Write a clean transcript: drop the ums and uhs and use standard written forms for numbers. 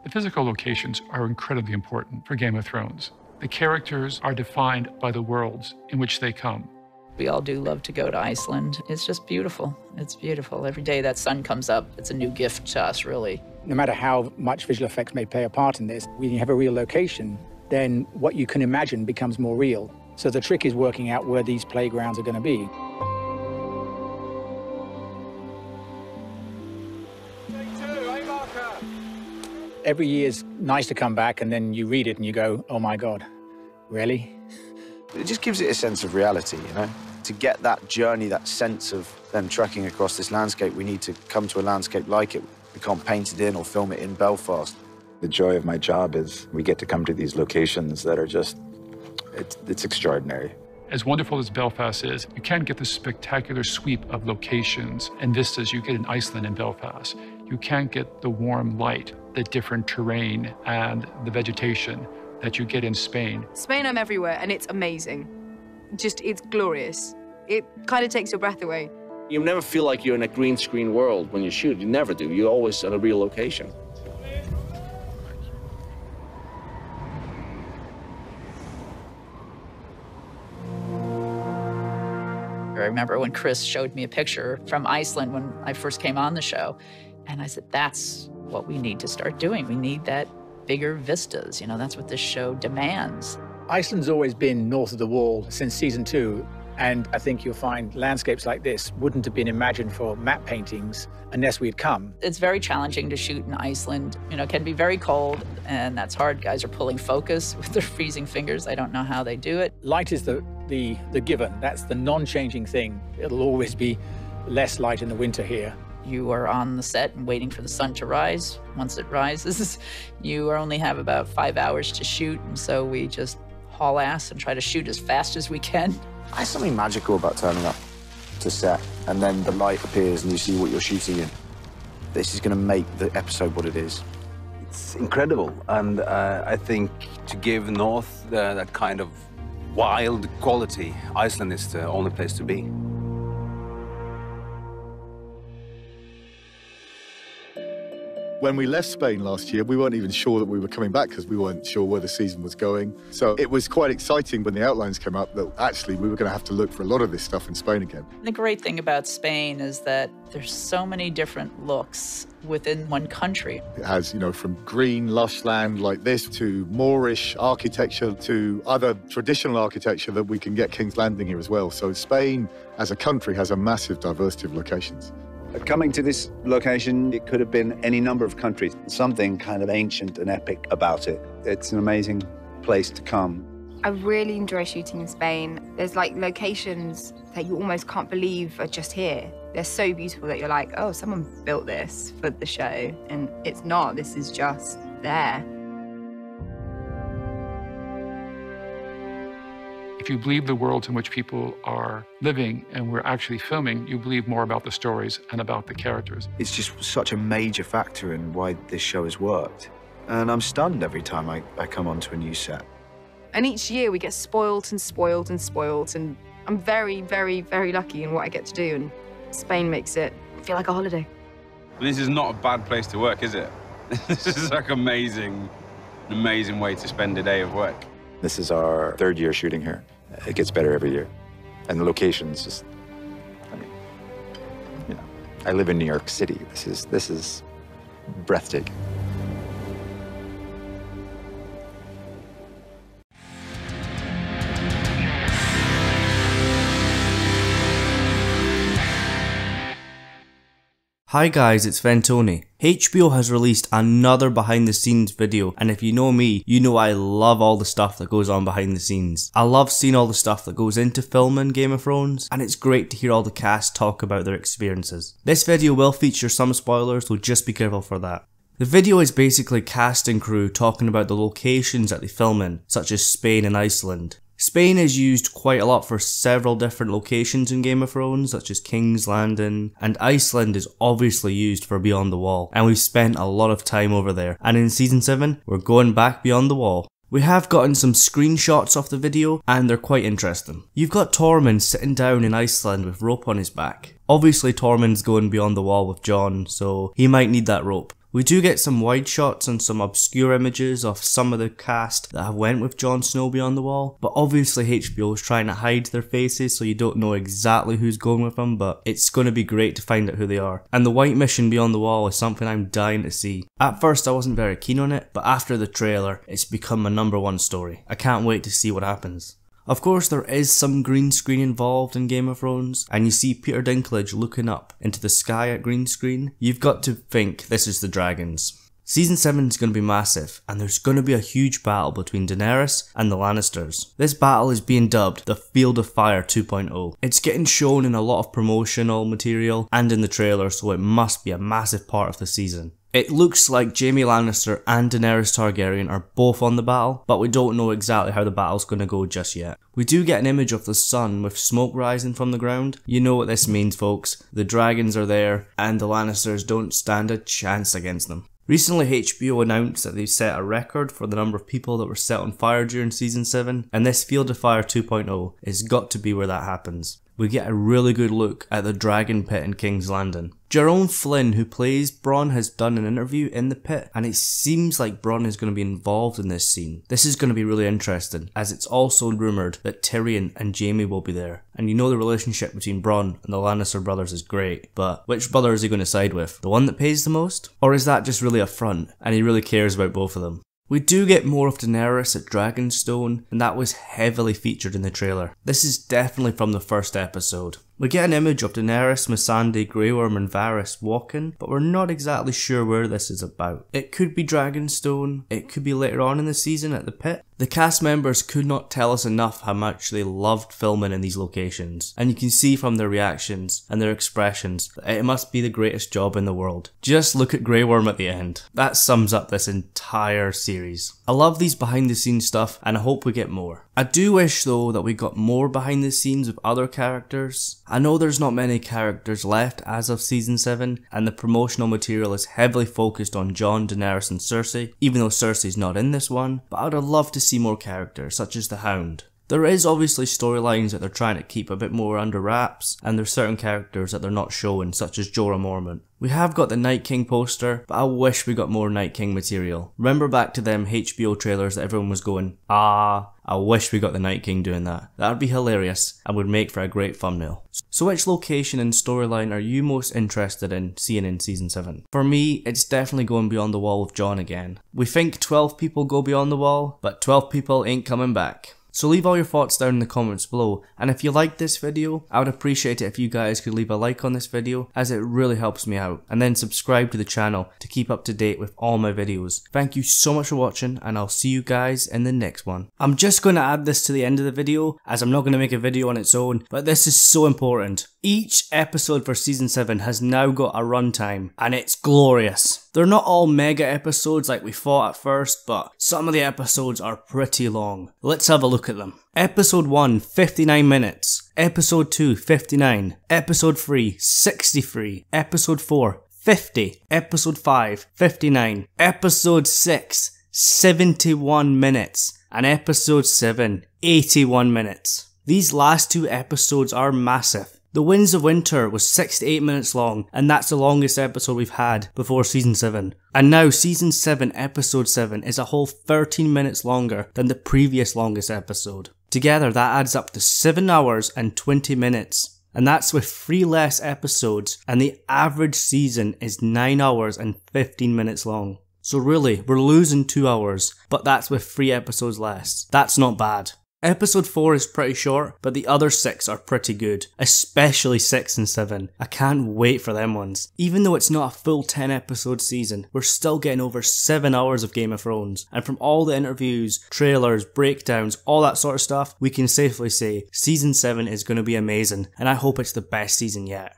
The physical locations are incredibly important for Game of Thrones. The characters are defined by the worlds in which they come. We all do love to go to Iceland. It's just beautiful. It's beautiful. Every day that sun comes up, it's a new gift to us, really. No matter how much visual effects may play a part in this, when you have a real location, then what you can imagine becomes more real. So the trick is working out where these playgrounds are going to be. Every year is nice to come back and then you read it and you go, oh my God, really? It just gives it a sense of reality, you know? To get that journey, that sense of them trekking across this landscape, we need to come to a landscape like it. We can't paint it in or film it in Belfast. The joy of my job is we get to come to these locations that are just, it's extraordinary. As wonderful as Belfast is, you can't get the spectacular sweep of locations and vistas you get in Iceland and Belfast. You can't get the warm light, the different terrain, and the vegetation that you get in Spain. Spain, I'm everywhere, and it's amazing. Just, it's glorious. It kind of takes your breath away. You never feel like you're in a green screen world when you shoot. You never do. You're always at a real location. I remember when Chris showed me a picture from Iceland when I first came on the show, and I said, that's what we need to start doing. We need that bigger vistas. You know, that's what this show demands. Iceland's always been north of the wall since season 2, and I think you'll find landscapes like this wouldn't have been imagined for map paintings unless we'd come. It's very challenging to shoot in Iceland. You know, it can be very cold, and that's hard. Guys are pulling focus with their freezing fingers. I don't know how they do it. Light is the given. That's the non-changing thing. It'll always be less light in the winter here. You are on the set and waiting for the sun to rise. Once it rises, you only have about 5 hours to shoot, and so we just haul ass and try to shoot as fast as we can. There's something magical about turning up to set, and then the light appears and you see what you're shooting in. This is going to make the episode what it is. It's incredible, and I think to give North that kind of wild quality, Iceland is the only place to be. When we left Spain last year, we weren't even sure that we were coming back because we weren't sure where the season was going. So it was quite exciting when the outlines came up that actually we were going to have to look for a lot of this stuff in Spain again. The great thing about Spain is that there's so many different looks within one country. It has, you know, from green, lush land like this to Moorish architecture to other traditional architecture that we can get King's Landing here as well. So Spain as a country has a massive diversity of locations. Coming to this location, it could have been any number of countries. Something kind of ancient and epic about it. It's an amazing place to come. I really enjoy shooting in Spain. There's like locations that you almost can't believe are just here. They're so beautiful that you're like, oh, someone built this for the show. And it's not, this is just there. If you believe the worlds in which people are living and we're actually filming, you believe more about the stories and about the characters. It's just such a major factor in why this show has worked. And I'm stunned every time I come onto a new set. And each year we get spoiled and spoiled and spoiled, and I'm very, very, very lucky in what I get to do, and Spain makes it feel like a holiday. This is not a bad place to work, is it? This is like an amazing way to spend a day of work. This is our 3rd year shooting here. It gets better every year. And the locations just, I mean, you know, I live in New York City. This is breathtaking. Hi guys, it's Fentony. HBO has released another behind the scenes video, and if you know me, you know I love all the stuff that goes on behind the scenes. I love seeing all the stuff that goes into filming Game of Thrones, and it's great to hear all the cast talk about their experiences. This video will feature some spoilers, so just be careful for that. The video is basically cast and crew talking about the locations that they film in, such as Spain and Iceland. Spain is used quite a lot for several different locations in Game of Thrones, such as King's Landing, and Iceland is obviously used for Beyond the Wall, and we've spent a lot of time over there, and in Season 7, we're going back beyond the wall. We have gotten some screenshots off the video, and they're quite interesting. You've got Tormund sitting down in Iceland with rope on his back. Obviously Tormund's going beyond the wall with Jon, so he might need that rope. We do get some wide shots and some obscure images of some of the cast that have went with Jon Snow beyond the wall, but obviously HBO is trying to hide their faces so you don't know exactly who's going with them, but it's going to be great to find out who they are. And the White Mission beyond the wall is something I'm dying to see. At first I wasn't very keen on it, but after the trailer it's become my #1 story. I can't wait to see what happens. Of course there is some green screen involved in Game of Thrones, and you see Peter Dinklage looking up into the sky at green screen. You've got to think this is the dragons. Season 7 is going to be massive, and there's going to be a huge battle between Daenerys and the Lannisters. This battle is being dubbed the Field of Fire 2.0. It's getting shown in a lot of promotional material and in the trailer, so it must be a massive part of the season. It looks like Jaime Lannister and Daenerys Targaryen are both on the battle, but we don't know exactly how the battle's going to go just yet. We do get an image of the sun with smoke rising from the ground. You know what this means, folks. The dragons are there, and the Lannisters don't stand a chance against them. Recently HBO announced that they've set a record for the number of people that were set on fire during Season 7, and this Field of Fire 2.0 has got to be where that happens. We get a really good look at the Dragonpit in King's Landing. Jerome Flynn, who plays Bronn, has done an interview in the pit, and it seems like Bronn is going to be involved in this scene. This is going to be really interesting, as it's also rumoured that Tyrion and Jaime will be there. And you know the relationship between Bronn and the Lannister brothers is great, but which brother is he going to side with? The one that pays the most? Or is that just really a front, and he really cares about both of them? We do get more of Daenerys at Dragonstone, and that was heavily featured in the trailer. This is definitely from the first episode. We get an image of Daenerys, Missandei, Grey Worm and Varys walking, but we're not exactly sure where this is about. It could be Dragonstone, it could be later on in the season at the pit. The cast members could not tell us enough how much they loved filming in these locations, and you can see from their reactions and their expressions that it must be the greatest job in the world. Just look at Grey Worm at the end. That sums up this entire series. I love these behind the scenes stuff, and I hope we get more. I do wish though that we got more behind the scenes with other characters. I know there's not many characters left as of Season 7, and the promotional material is heavily focused on Jon, Daenerys and Cersei, even though Cersei's not in this one, but I would have loved to see more characters, such as the Hound. There is obviously storylines that they're trying to keep a bit more under wraps, and there's certain characters that they're not showing, such as Jorah Mormont. We have got the Night King poster, but I wish we got more Night King material. Remember back to them HBO trailers that everyone was going, I wish we got the Night King doing that. That would be hilarious and would make for a great thumbnail. So which location and storyline are you most interested in seeing in Season 7? For me, it's definitely going beyond the wall with Jon again. We think 12 people go beyond the wall, but 12 people ain't coming back. So leave all your thoughts down in the comments below, and if you liked this video, I would appreciate it if you guys could leave a like on this video, as it really helps me out, and then subscribe to the channel to keep up to date with all my videos. Thank you so much for watching, and I'll see you guys in the next one. I'm just going to add this to the end of the video, as I'm not going to make a video on its own, but this is so important. Each episode for Season 7 has now got a runtime, and it's glorious. They're not all mega episodes like we thought at first, but some of the episodes are pretty long. Let's have a look at them. Episode 1, 59 minutes. Episode 2, 59. Episode 3, 63. Episode 4, 50. Episode 5, 59. Episode 6, 71 minutes. And Episode 7, 81 minutes. These last two episodes are massive. The Winds of Winter was 68 minutes long, and that's the longest episode we've had before Season 7. And now Season 7, Episode 7 is a whole 13 minutes longer than the previous longest episode. Together that adds up to 7 hours and 20 minutes. And that's with 3 less episodes, and the average season is 9 hours and 15 minutes long. So really, we're losing 2 hours, but that's with 3 episodes less. That's not bad. Episode 4 is pretty short, but the other 6 are pretty good, especially 6 and 7. I can't wait for them ones. Even though it's not a full 10 episode season, we're still getting over 7 hours of Game of Thrones, and from all the interviews, trailers, breakdowns, all that sort of stuff, we can safely say Season 7 is going to be amazing, and I hope it's the best season yet.